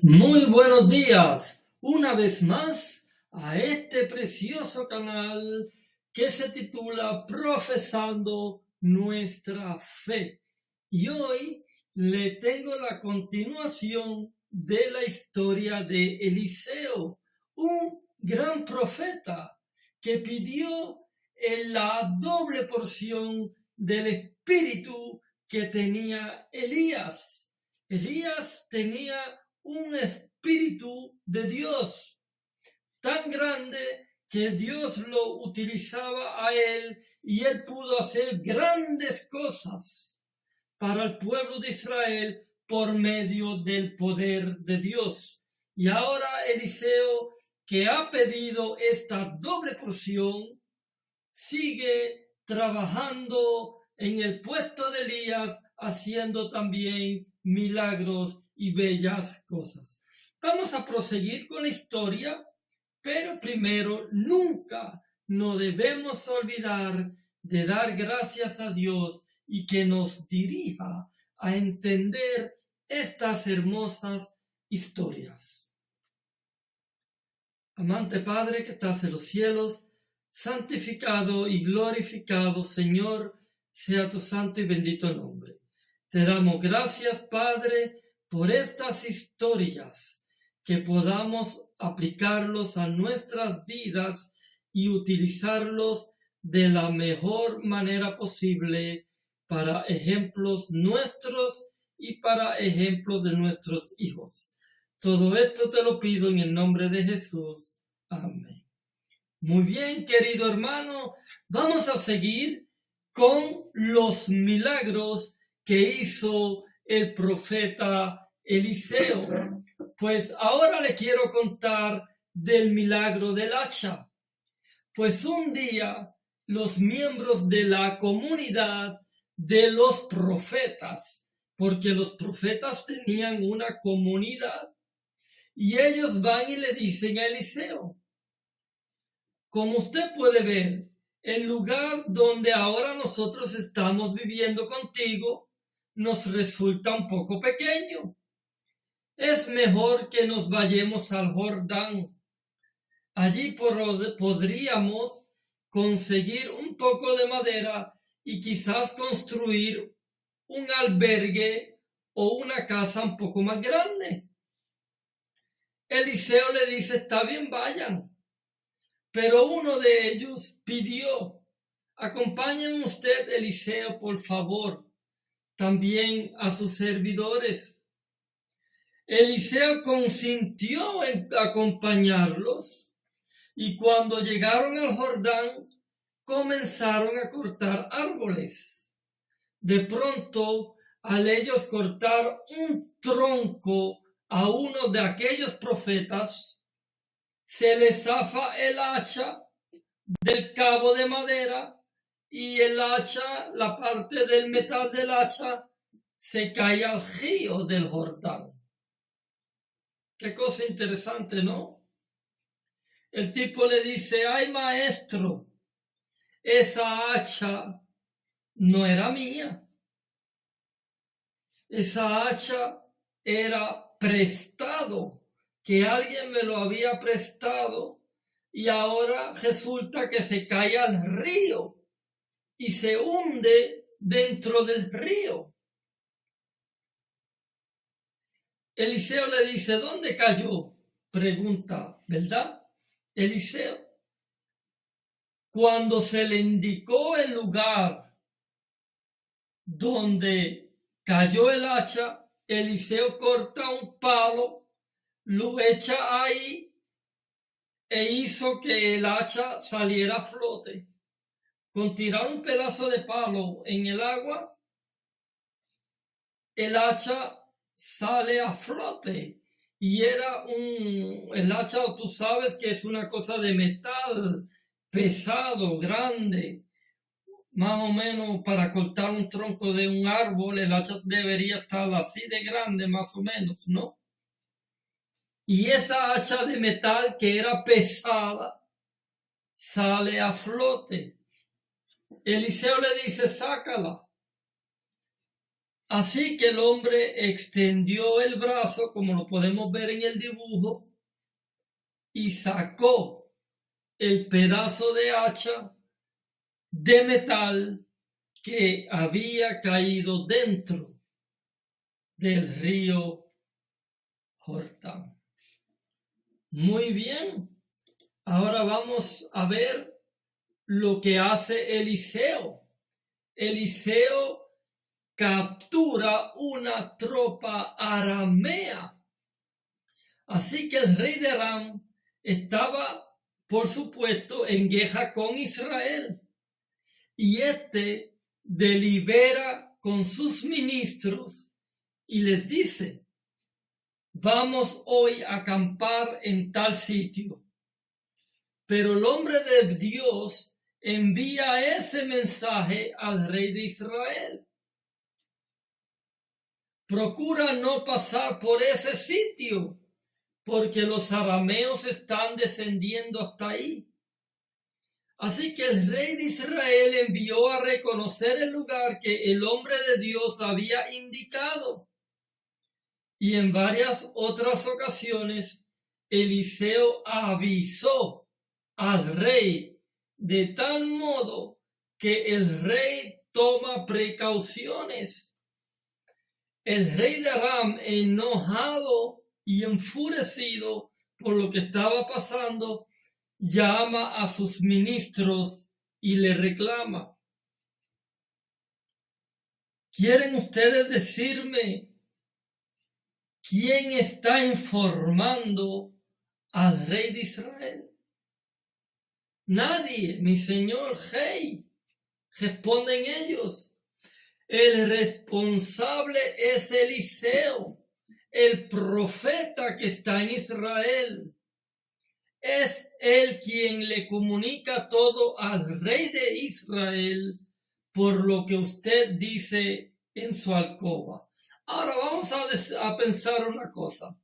Muy buenos días, una vez más, a este precioso canal que se titula Profesando Nuestra Fe. Y hoy le tengo la continuación de la historia de Eliseo, un gran profeta que pidió la doble porción del espíritu que tenía Elías. Elías tenía un espíritu de Dios tan grande que Dios lo utilizaba a él y él pudo hacer grandes cosas para el pueblo de Israel por medio del poder de Dios. Y ahora Eliseo, que ha pedido esta doble porción, sigue trabajando en el puesto de Elías, haciendo también milagros y bellas cosas. Vamos a proseguir con la historia, pero primero nunca nos debemos olvidar de dar gracias a Dios y que nos dirija a entender estas hermosas historias. Amante Padre que estás en los cielos, santificado y glorificado, Señor, sea tu santo y bendito nombre. Te damos gracias, Padre, por estas historias, que podamos aplicarlos a nuestras vidas y utilizarlos de la mejor manera posible para ejemplos nuestros y para ejemplos de nuestros hijos. Todo esto te lo pido en el nombre de Jesús. Amén. Muy bien, querido hermano, vamos a seguir con los milagros que hizo el profeta Eliseo. Pues ahora le quiero contar del milagro del hacha. Pues un día los miembros de la comunidad de los profetas, porque los profetas tenían una comunidad, y ellos van y le dicen a Eliseo: como usted puede ver, el lugar donde ahora nosotros estamos viviendo contigo nos resulta un poco pequeño. Es mejor que nos vayamos al Jordán. Allí podríamos conseguir un poco de madera y quizás construir un albergue o una casa un poco más grande. Eliseo le dice: está bien, vayan. Pero uno de ellos pidió: acompañen usted, Eliseo, por favor, también a sus servidores. Eliseo consintió en acompañarlos, y cuando llegaron al Jordán comenzaron a cortar árboles. De pronto, al ellos cortar un tronco a uno de aquellos profetas, se le zafa el hacha del cabo de madera y el hacha, la parte del metal del hacha, se cae al río del Jordán. Qué cosa interesante, ¿no? El tipo le dice: ay, maestro, esa hacha no era mía. Esa hacha era prestado, que alguien me lo había prestado, y ahora resulta que se cae al río y se hunde dentro del río. Eliseo le dice: ¿dónde cayó? Pregunta, ¿verdad? Eliseo. Cuando se le indicó el lugar donde cayó el hacha, Eliseo corta un palo, lo echa ahí e hizo que el hacha saliera a flote. Con tirar un pedazo de palo en el agua, el hacha sale a flote. Y era el hacha, tú sabes que es una cosa de metal, pesado, grande. Más o menos para cortar un tronco de un árbol, el hacha debería estar así de grande, más o menos, ¿no? Y esa hacha de metal, que era pesada, sale a flote. Eliseo le dice: sácala. Así que el hombre extendió el brazo, como lo podemos ver en el dibujo, y sacó el pedazo de hacha de metal que había caído dentro del río Jordán. Muy bien, ahora vamos a ver lo que hace Eliseo. Eliseo captura una tropa aramea. Así que el rey de Aram estaba, por supuesto, en guerra con Israel. Y este delibera con sus ministros y les dice: vamos hoy a acampar en tal sitio. Pero el hombre de Dios envía ese mensaje al rey de Israel: procura no pasar por ese sitio, porque los arameos están descendiendo hasta ahí. Así que el rey de Israel envió a reconocer el lugar que el hombre de Dios había indicado. Y en varias otras ocasiones, Eliseo avisó al rey de tal modo que el rey toma precauciones. El rey de Aram, enojado y enfurecido por lo que estaba pasando, llama a sus ministros y le reclama: ¿quieren ustedes decirme quién está informando al rey de Israel? Nadie, mi señor rey, responden ellos. El responsable es Eliseo, el profeta que está en Israel. Es él quien le comunica todo al rey de Israel, por lo que usted dice en su alcoba. Ahora vamos a pensar una cosa.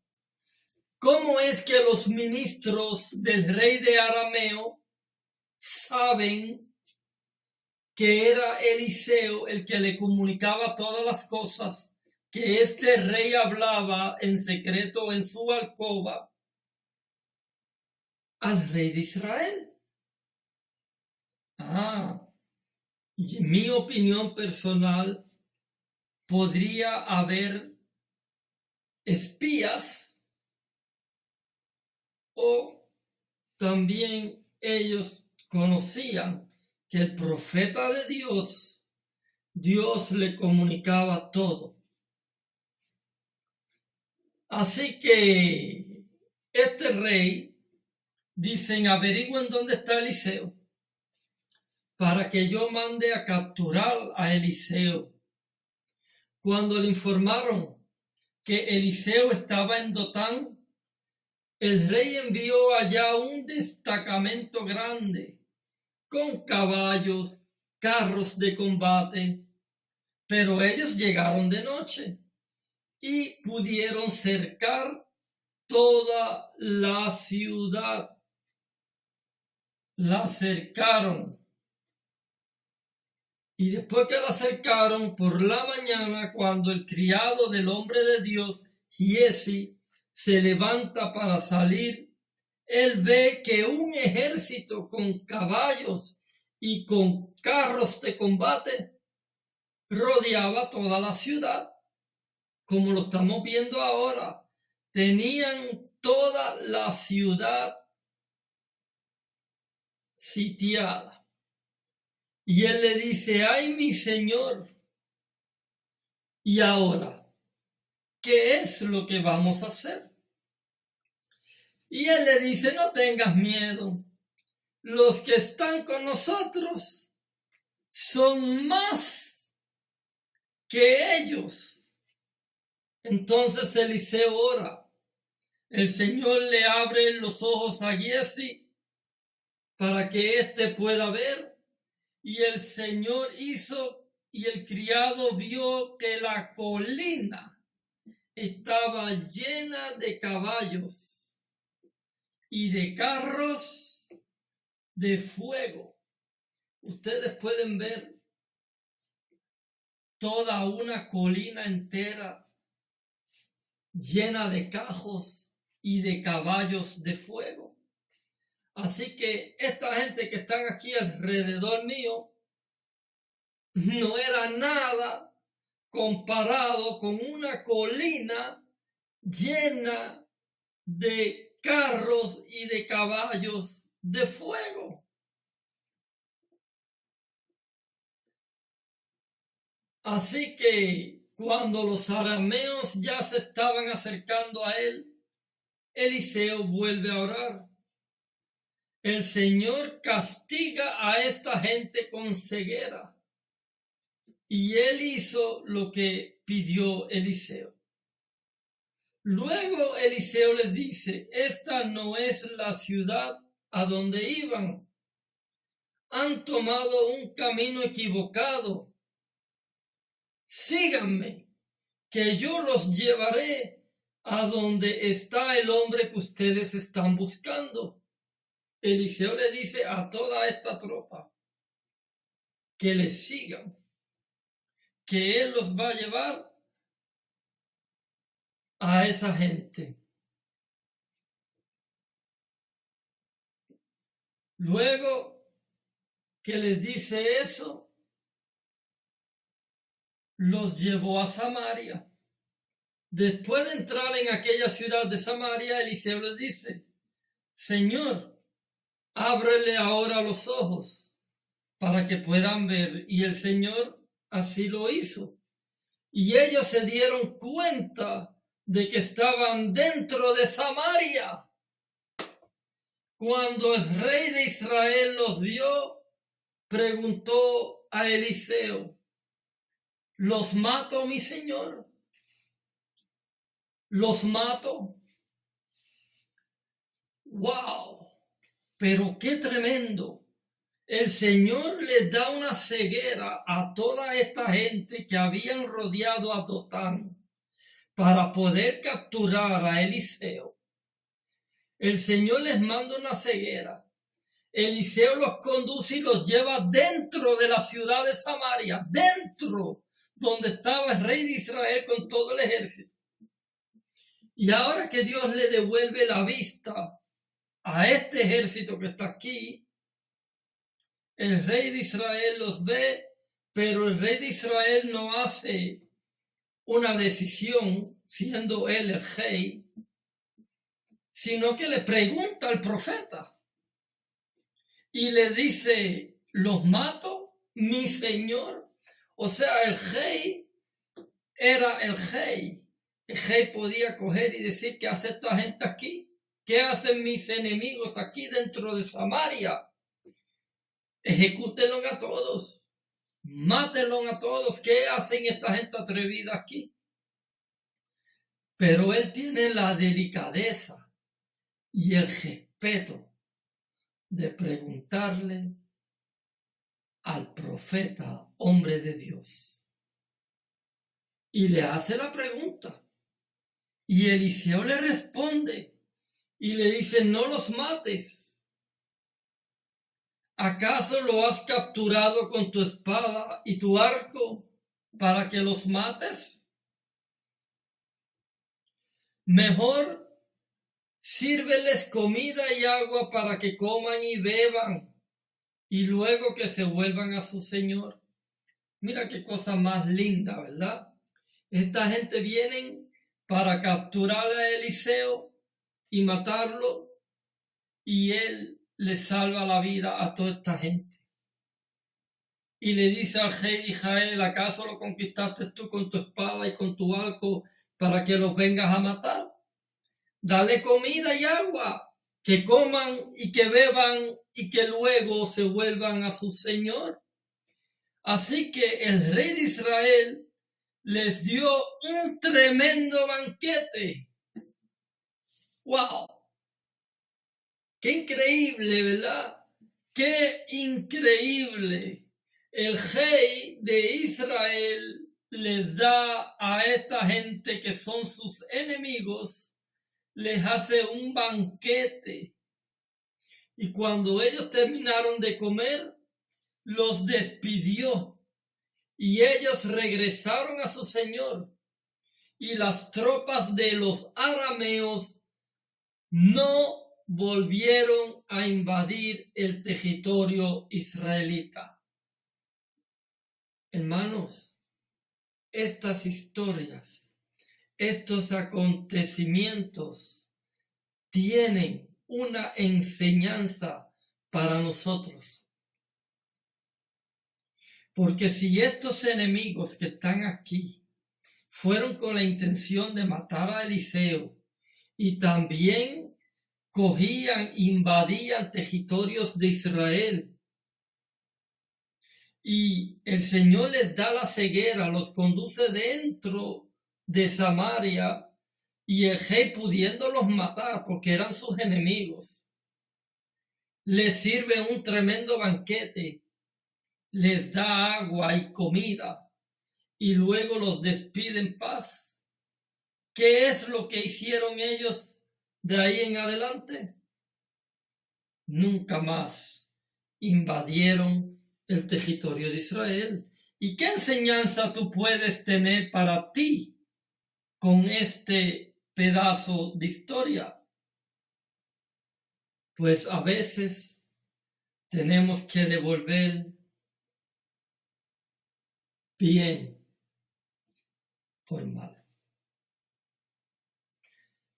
¿Cómo es que los ministros del rey de Arameo saben que era Eliseo el que le comunicaba todas las cosas que este rey hablaba en secreto en su alcoba al rey de Israel? En mi opinión personal, podría haber espías, o también ellos conocían que el profeta de Dios le comunicaba todo. Así que este rey dicen: averigüen dónde está Eliseo, para que yo mande a capturar a Eliseo. Cuando le informaron que Eliseo estaba en Dotán, el rey envió allá un destacamento grande, con caballos, carros de combate, pero ellos llegaron de noche y pudieron cercar toda la ciudad. La cercaron. Y después que la cercaron, por la mañana, cuando el criado del hombre de Dios, Giesi, se levanta para salir, él ve que un ejército con caballos y con carros de combate rodeaba toda la ciudad, como lo estamos viendo ahora. Tenían toda la ciudad sitiada. Y él le dice: ay, mi señor, ¿y ahora qué es lo que vamos a hacer? Y él le dice: no tengas miedo, los que están con nosotros son más que ellos. Entonces Eliseo ora. El Señor le abre los ojos a Giesi para que éste pueda ver, y el Señor hizo, y el criado vio que la colina estaba llena de caballos y de carros de fuego. Ustedes pueden ver toda una colina entera llena de cajos y de caballos de fuego. Así que esta gente que están aquí alrededor mío no era nada comparado con una colina llena de carros y de caballos de fuego. Así que cuando los arameos ya se estaban acercando a él, Eliseo vuelve a orar. El Señor castiga a esta gente con ceguera. Y él hizo lo que pidió Eliseo. Luego Eliseo les dice, esta no es la ciudad a donde iban. Han tomado un camino equivocado. Síganme, que yo los llevaré a donde está el hombre que ustedes están buscando. Eliseo le dice a toda esta tropa que le sigan, que él los va a llevar a esa gente. Luego que les dice eso, los llevó a Samaria. Después de entrar en aquella ciudad de Samaria, Eliseo les dice, Señor, ábrele ahora los ojos para que puedan ver. Y el Señor así lo hizo. Y ellos se dieron cuenta de que estaban dentro de Samaria. Cuando el rey de Israel los vio, preguntó a Eliseo, ¿los mato, mi señor? ¿Los mato? ¡Wow! Pero qué tremendo. El Señor les da una ceguera a toda esta gente que habían rodeado a Dotán para poder capturar a Eliseo. El Señor les manda una ceguera. Eliseo los conduce y los lleva dentro de la ciudad de Samaria, dentro donde estaba el rey de Israel con todo el ejército. Y ahora que Dios le devuelve la vista a este ejército que está aquí, el rey de Israel los ve, pero el rey de Israel no hace una decisión, siendo él el rey, sino que le pregunta al profeta y le dice, ¿los mato, mi señor? O sea, el rey era el rey. El rey podía coger y decir, ¿qué hace esta gente aquí? ¿Qué hacen mis enemigos aquí dentro de Samaria? Ejecútenlo a todos. Mátenlo a todos. ¿Qué hacen esta gente atrevida aquí? Pero él tiene la delicadeza y el respeto de preguntarle al profeta, hombre de Dios. Y le hace la pregunta. Y Eliseo le responde y le dice, no los mates. ¿Acaso lo has capturado con tu espada y tu arco para que los mates? Mejor sírveles comida y agua para que coman y beban y luego que se vuelvan a su señor. Mira qué cosa más linda, ¿verdad? Esta gente viene para capturar a Eliseo y matarlo, y él le salva la vida a toda esta gente. Y le dice al rey de Israel, ¿acaso lo conquistaste tú con tu espada y con tu arco para que los vengas a matar? Dale comida y agua, que coman y que beban y que luego se vuelvan a su señor. Así que el rey de Israel les dio un tremendo banquete. ¡Wow! ¡Qué increíble!, ¿verdad? ¡Qué increíble! El rey de Israel les da a esta gente que son sus enemigos, les hace un banquete. Y cuando ellos terminaron de comer, los despidió. y ellos regresaron a su señor, y las tropas de los arameos no volvieron a invadir el territorio israelita. Hermanos, estas historias, estos acontecimientos tienen una enseñanza para nosotros. Porque si estos enemigos que están aquí fueron con la intención de matar a Eliseo y también invadían territorios de Israel, y el Señor les da la ceguera, los conduce dentro de Samaria, y el rey pudiéndolos matar porque eran sus enemigos, les sirve un tremendo banquete, les da agua y comida y luego los despide en paz. ¿Qué es lo que hicieron ellos de ahí en adelante? Nunca más invadieron el territorio de Israel. ¿Y qué enseñanza tú puedes tener para ti con este pedazo de historia? Pues a veces tenemos que devolver bien por mal.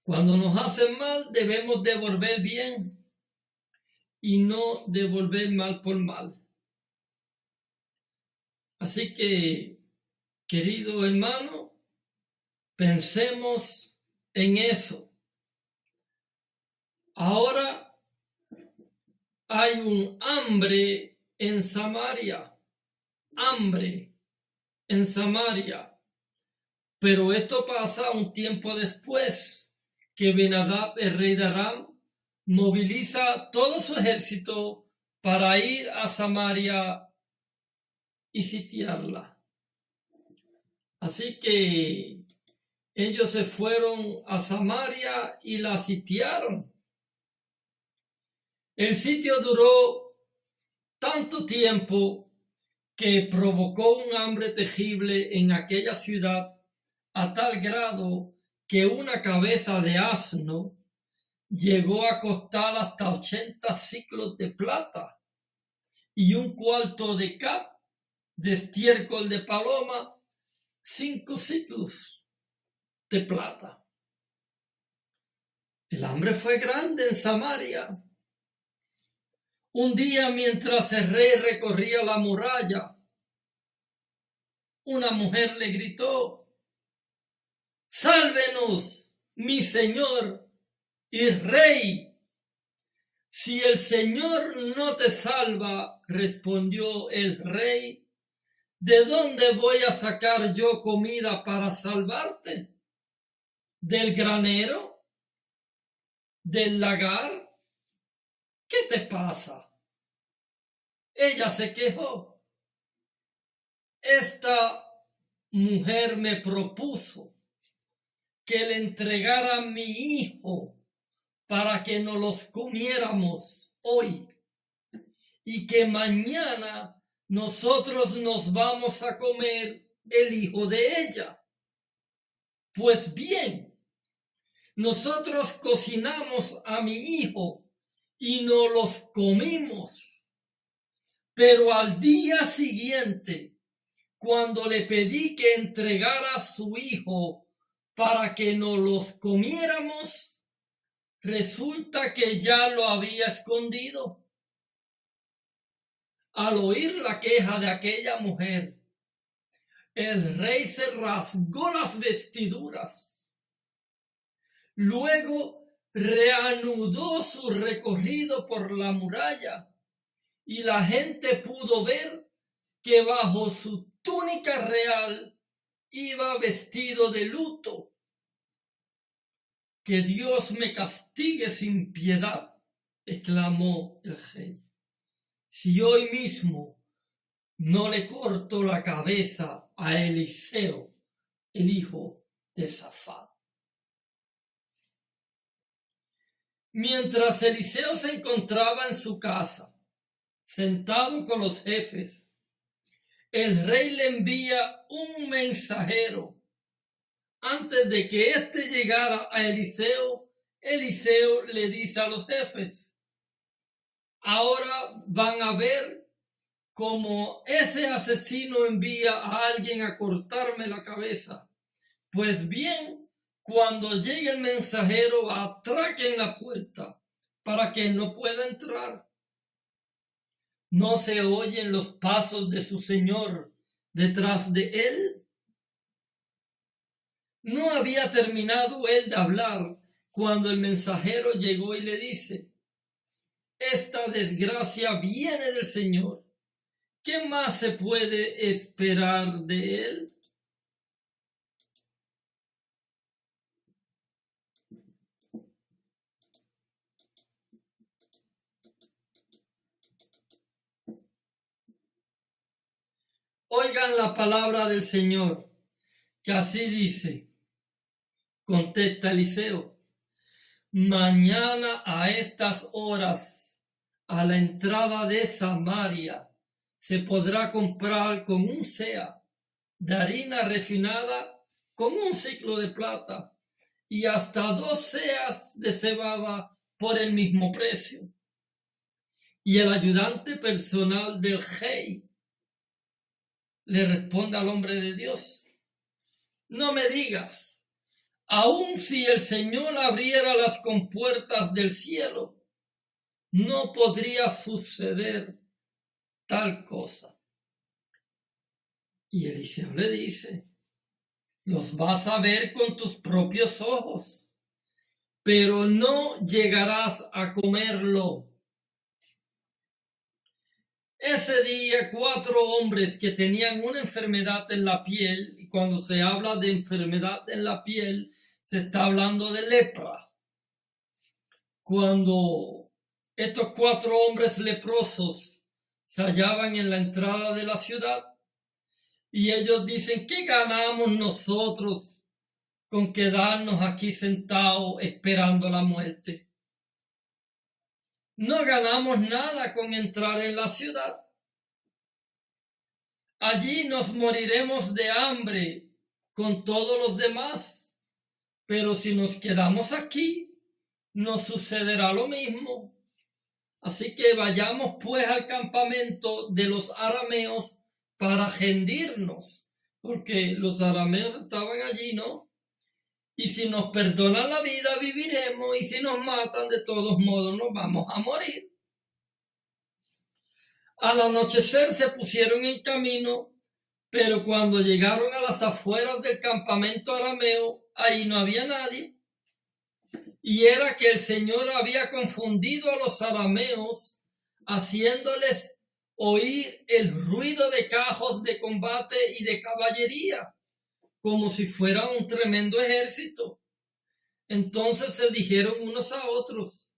Cuando nos hacen mal, debemos devolver bien y no devolver mal por mal. Así que, querido hermano, pensemos en eso. Ahora hay un hambre en Samaria. Hambre en Samaria. Pero esto pasa un tiempo después que Ben-Hadad, el rey de Aram, moviliza todo su ejército para ir a Samaria y sitiarla. Así que ellos se fueron a Samaria y la sitiaron. El sitio duró tanto tiempo que provocó un hambre terrible en aquella ciudad, a tal grado que una cabeza de asno llegó a costar hasta 80 siclos de plata y un cuarto de cap de estiércol de paloma, 5 siclos de plata. El hambre fue grande en Samaria. Un día, mientras el rey recorría la muralla, una mujer le gritó: «¡Sálvenos, mi señor y rey!». «Si el Señor no te salva», respondió el rey, «¿de dónde voy a sacar yo comida para salvarte? ¿Del granero? ¿Del lagar? ¿Qué te pasa?». Ella se quejó: «Esta mujer me propuso que le entregara a mi hijo para que nos los comiéramos hoy y que mañana nosotros nos vamos a comer el hijo de ella. Pues bien, nosotros cocinamos a mi hijo y nos los comimos, pero al día siguiente, cuando le pedí que entregara a su hijo para que nos los comiéramos, resulta que ya lo había escondido». Al oír la queja de aquella mujer, el rey se rasgó las vestiduras. Luego reanudó su recorrido por la muralla y la gente pudo ver que bajo su túnica real iba vestido de luto. «Que Dios me castigue sin piedad», exclamó el rey, «si hoy mismo no le corto la cabeza a Eliseo, el hijo de Safat». Mientras Eliseo se encontraba en su casa, sentado con los jefes, el rey le envía un mensajero. Antes de que éste llegara a Eliseo, Eliseo le dice a los jefes: ahora van a ver cómo ese asesino envía a alguien a cortarme la cabeza. Pues bien, cuando llegue el mensajero, atraquen la puerta para que no pueda entrar. ¿No se oyen los pasos de su señor detrás de él? No había terminado él de hablar cuando el mensajero llegó y le dice: esta desgracia viene del Señor. ¿Qué más se puede esperar de él? Oigan la palabra del Señor, que así dice. Contesta Eliseo: mañana a estas horas, a la entrada de Samaria, se podrá comprar con un seah de harina refinada con un siclo de plata y hasta 2 seahs de cebada por el mismo precio. Y el ayudante personal del rey le responde al hombre de Dios: no me digas, aun si el Señor abriera las compuertas del cielo, no podría suceder tal cosa. Y Eliseo le dice: los vas a ver con tus propios ojos, pero no llegarás a comerlo. Ese día 4 hombres que tenían una enfermedad en la piel, y cuando se habla de enfermedad en la piel, se está hablando de lepra. Cuando estos 4 hombres leprosos se hallaban en la entrada de la ciudad, y ellos dicen: ¿qué ganamos nosotros con quedarnos aquí sentados esperando la muerte? No ganamos nada con entrar en la ciudad. Allí nos moriremos de hambre con todos los demás, pero si nos quedamos aquí, nos sucederá lo mismo. Así que vayamos pues al campamento de los arameos para rendirnos, porque los arameos estaban allí, ¿no? Y si nos perdonan la vida, viviremos, y si nos matan, de todos modos nos vamos a morir. Al anochecer se pusieron en camino, pero cuando llegaron a las afueras del campamento arameo, ahí no había nadie. Y era que el Señor había confundido a los arameos, haciéndoles oír el ruido de carros de combate y de caballería, como si fuera un tremendo ejército. Entonces se dijeron unos a otros: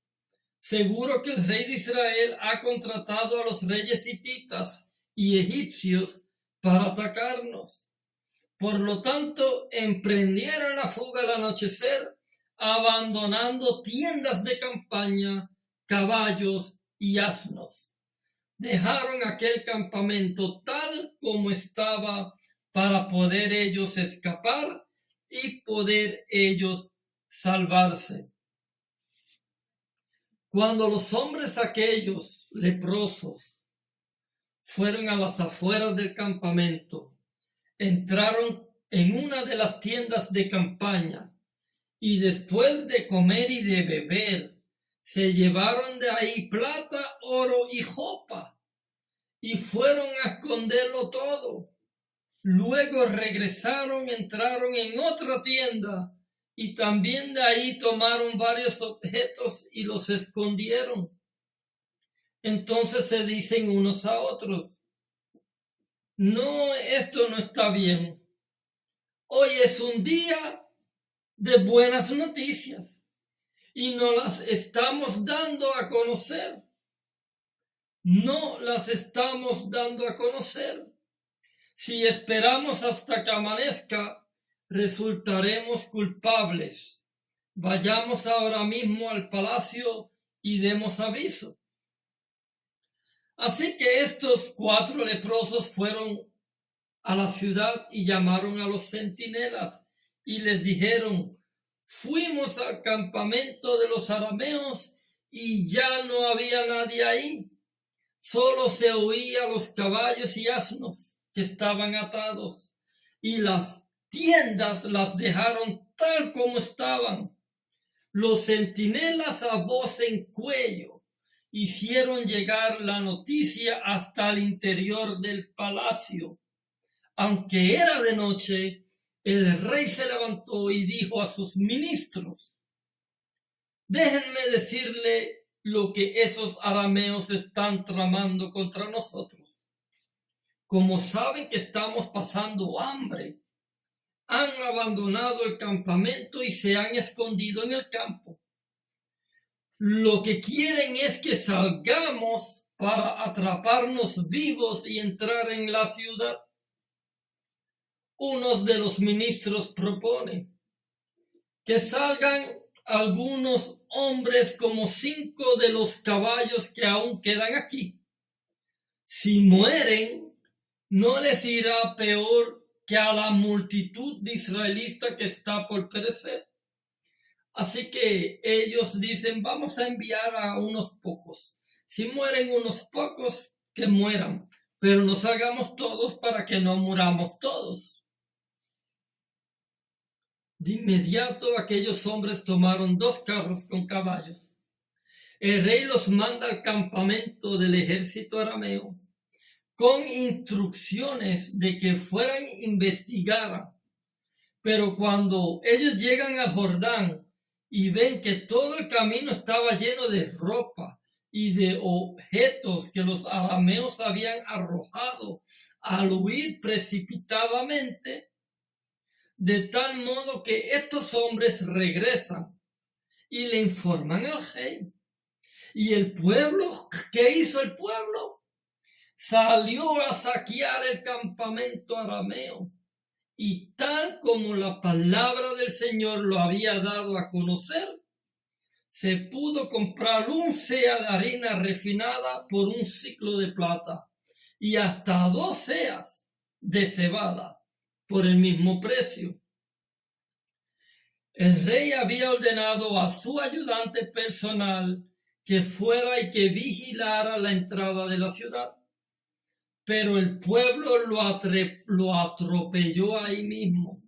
seguro que el rey de Israel ha contratado a los reyes hititas y egipcios para atacarnos. Por lo tanto, emprendieron la fuga al anochecer, abandonando tiendas de campaña, caballos y asnos. Dejaron aquel campamento tal como estaba para poder ellos escapar y poder ellos salvarse. Cuando los hombres aquellos leprosos fueron a las afueras del campamento, entraron en una de las tiendas de campaña y después de comer y de beber, se llevaron de ahí plata, oro y jopa y fueron a esconderlo todo. Luego regresaron, entraron en otra tienda y también de ahí tomaron varios objetos y los escondieron. Entonces se dicen unos a otros: no, esto no está bien. Hoy es un día de buenas noticias y no las estamos dando a conocer. No las estamos dando a conocer. Si esperamos hasta que amanezca, resultaremos culpables. Vayamos ahora mismo al palacio y demos aviso. Así que estos 4 leprosos fueron a la ciudad y llamaron a los centinelas y les dijeron: fuimos al campamento de los arameos y ya no había nadie ahí. Solo se oía los caballos y asnos que estaban atados, y las tiendas las dejaron tal como estaban. Los centinelas a voz en cuello hicieron llegar la noticia hasta el interior del palacio. Aunque era de noche, el rey se levantó y dijo a sus ministros: déjenme decirle lo que esos arameos están tramando contra nosotros. Como saben que estamos pasando hambre, han abandonado el campamento y se han escondido en el campo. Lo que quieren es que salgamos para atraparnos vivos y entrar en la ciudad. Uno de los ministros propone que salgan algunos hombres como 5 de los caballos que aún quedan aquí. Si mueren, no les irá peor que a la multitud de israelitas que está por perecer. Así que ellos dicen: vamos a enviar a unos pocos. Si mueren unos pocos, que mueran, pero no salgamos todos para que no muramos todos. De inmediato aquellos hombres tomaron 2 carros con caballos. El rey los manda al campamento del ejército arameo con instrucciones de que fueran a investigar. Pero cuando ellos llegan al Jordán y ven que todo el camino estaba lleno de ropa y de objetos que los arameos habían arrojado al huir precipitadamente, de tal modo que estos hombres regresan y le informan al rey. ¿Y el pueblo? ¿Qué hizo el pueblo? Salió a saquear el campamento arameo, y tal como la palabra del Señor lo había dado a conocer, se pudo comprar un seah de harina refinada por un siclo de plata y hasta 2 seahs de cebada por el mismo precio. El rey había ordenado a su ayudante personal que fuera y que vigilara la entrada de la ciudad, pero el pueblo lo atropelló ahí mismo.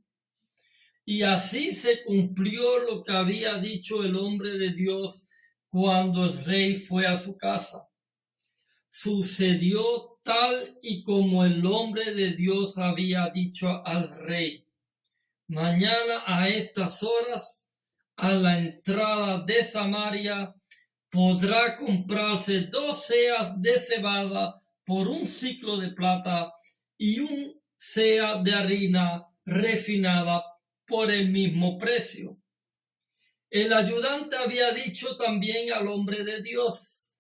Y así se cumplió lo que había dicho el hombre de Dios cuando el rey fue a su casa. Sucedió tal y como el hombre de Dios había dicho al rey. Mañana a estas horas, a la entrada de Samaria, podrá comprarse 2 seahs de cebada por un siclo de plata y un seah de harina refinada por el mismo precio. El ayudante había dicho también al hombre de Dios: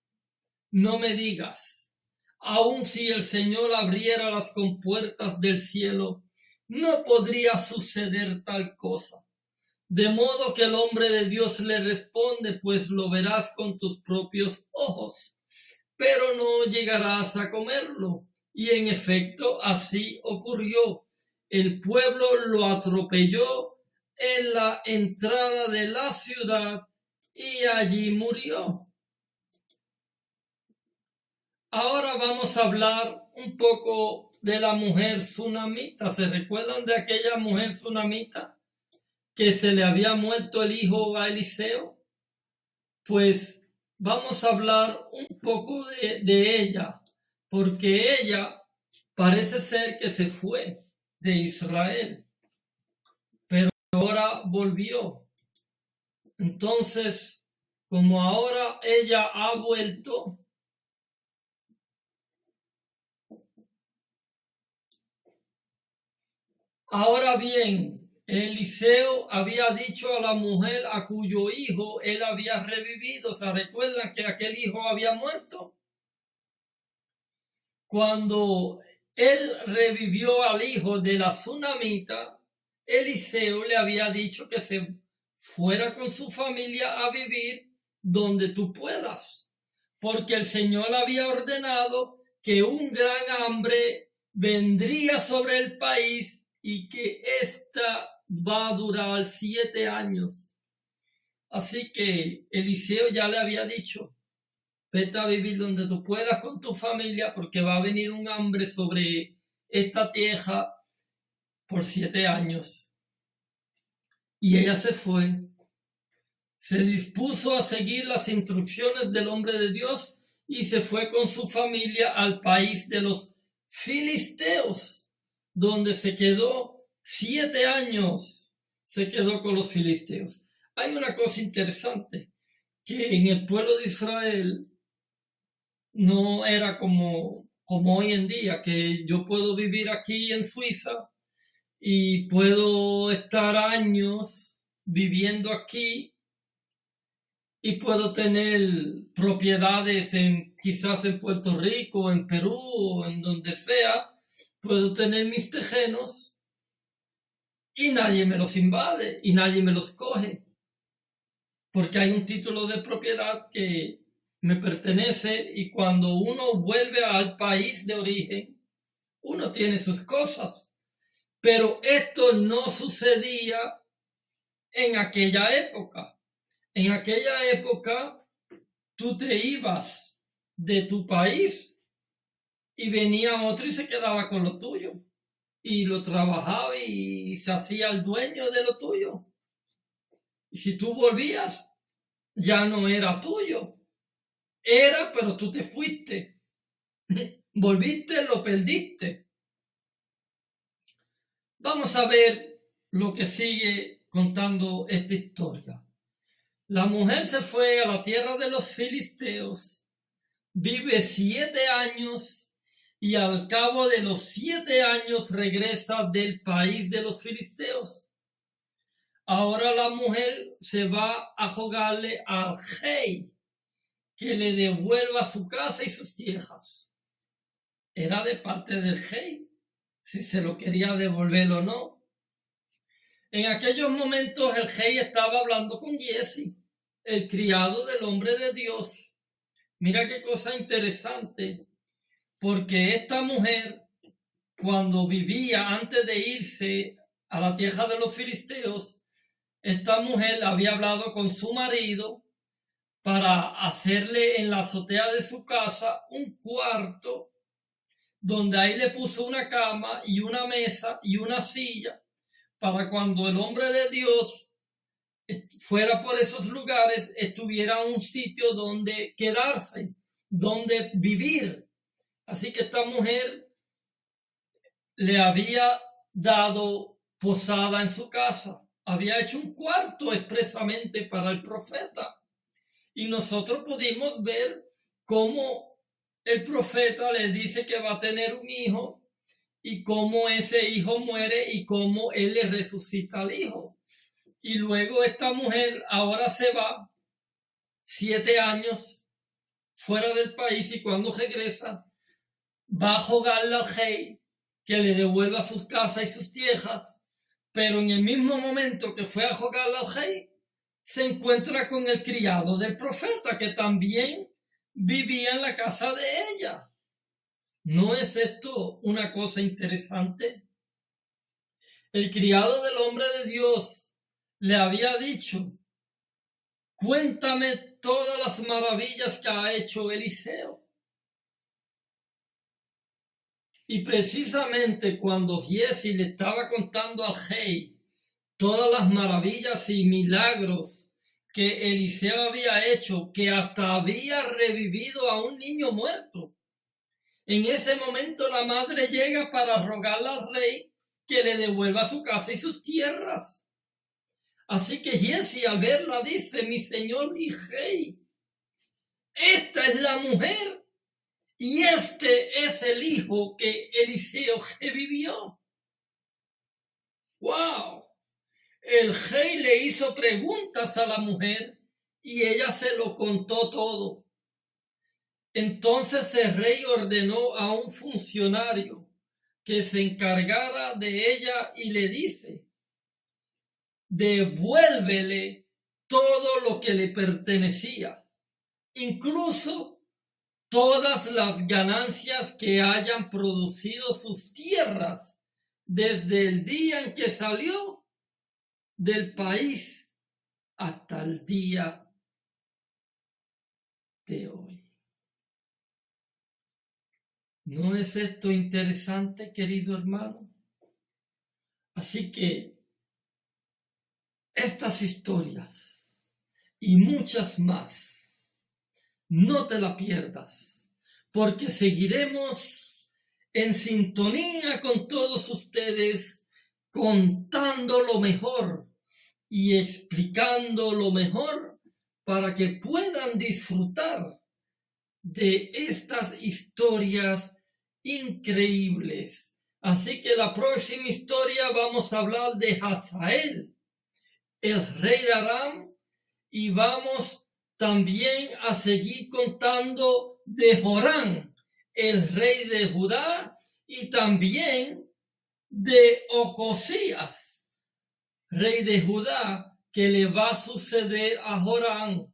no me digas, aun si el Señor abriera las compuertas del cielo, no podría suceder tal cosa. De modo que el hombre de Dios le responde: pues lo verás con tus propios ojos, pero no llegarás a comerlo. Y en efecto, así ocurrió. El pueblo lo atropelló en la entrada de la ciudad y allí murió. Ahora vamos a hablar un poco de la mujer sunamita. ¿Se recuerdan de aquella mujer sunamita que se le había muerto el hijo a Eliseo? Pues vamos a hablar un poco de ella, porque ella parece ser que se fue de Israel, pero ahora volvió. Entonces, como ahora ella ha vuelto, ahora bien, Eliseo había dicho a la mujer a cuyo hijo él había revivido. ¿Se recuerdan que aquel hijo había muerto? Cuando él revivió al hijo de la sunamita, Eliseo le había dicho que se fuera con su familia a vivir donde tú puedas, porque el Señor había ordenado que un gran hambre vendría sobre el país y que ésta va a durar 7 años. Así que Eliseo ya le había dicho, vete a vivir donde tú puedas con tu familia porque va a venir un hambre sobre esta tierra por 7 años. Y ella se fue, se dispuso a seguir las instrucciones del hombre de Dios y se fue con su familia al país de los filisteos, donde se quedó 7 años, se quedó con los filisteos. Hay una cosa interesante, que en el pueblo de Israel no era como hoy en día, que yo puedo vivir aquí en Suiza y puedo estar años viviendo aquí y puedo tener propiedades quizás en Puerto Rico, en Perú o en donde sea, puedo tener mis terrenos y nadie me los invade y nadie me los coge, porque hay un título de propiedad que me pertenece y cuando uno vuelve al país de origen, uno tiene sus cosas. Pero esto no sucedía en aquella época. En aquella época, tú te ibas de tu país y venía otro y se quedaba con lo tuyo. Y lo trabajaba y se hacía el dueño de lo tuyo. Y si tú volvías, ya no era tuyo. Era, pero tú te fuiste. Volviste, lo perdiste. Vamos a ver lo que sigue contando esta historia. La mujer se fue a la tierra de los filisteos, vive 7 años y al cabo de los 7 años regresa del país de los filisteos. Ahora la mujer se va a rogarle al rey que le devuelva su casa y sus tierras. Era de parte del rey, si se lo quería devolver o no. En aquellos momentos el rey estaba hablando con Giezi, el criado del hombre de Dios. Mira qué cosa interesante, porque esta mujer, cuando vivía antes de irse a la tierra de los filisteos, esta mujer había hablado con su marido para hacerle en la azotea de su casa un cuarto donde ahí le puso una cama y una mesa y una silla para cuando el hombre de Dios fuera por esos lugares, estuviera un sitio donde quedarse, donde vivir. Así que esta mujer le había dado posada en su casa, había hecho un cuarto expresamente para el profeta. Y nosotros pudimos ver cómo el profeta le dice que va a tener un hijo y cómo ese hijo muere y cómo él le resucita al hijo. Y luego esta mujer ahora se va 7 años fuera del país y cuando regresa va a rogarle al rey que le devuelva sus casas y sus tierras, pero en el mismo momento que fue a rogarle al rey, se encuentra con el criado del profeta que también vivía en la casa de ella. ¿No es esto una cosa interesante? El criado del hombre de Dios le había dicho, cuéntame todas las maravillas que ha hecho Eliseo. Y precisamente cuando Giezi le estaba contando al rey todas las maravillas y milagros que Eliseo había hecho, que hasta había revivido a un niño muerto, en ese momento la madre llega para rogarle al rey que le devuelva su casa y sus tierras. Así que Giezi al verla dice, mi señor y rey, esta es la mujer y este es el hijo que Eliseo revivió. ¡Wow! El rey le hizo preguntas a la mujer y ella se lo contó todo. Entonces el rey ordenó a un funcionario que se encargara de ella y le dice, devuélvele todo lo que le pertenecía, incluso todas las ganancias que hayan producido sus tierras desde el día en que salió del país hasta el día de hoy. ¿No es esto interesante, querido hermano? Así que estas historias y muchas más, no te la pierdas, porque seguiremos en sintonía con todos ustedes, contando lo mejor y explicando lo mejor para que puedan disfrutar de estas historias increíbles. Así que la próxima historia vamos a hablar de Hazael, el rey de Aram, y vamos también a seguir contando de Jorán, el rey de Judá, y también de Ocosías, rey de Judá, que le va a suceder a Jorán.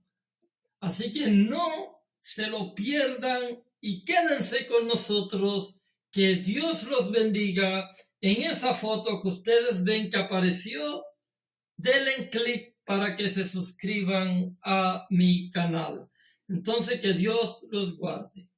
Así que no se lo pierdan y quédense con nosotros. Que Dios los bendiga. En esa foto que ustedes ven que apareció, denle clic para que se suscriban a mi canal. Entonces, que Dios los guarde.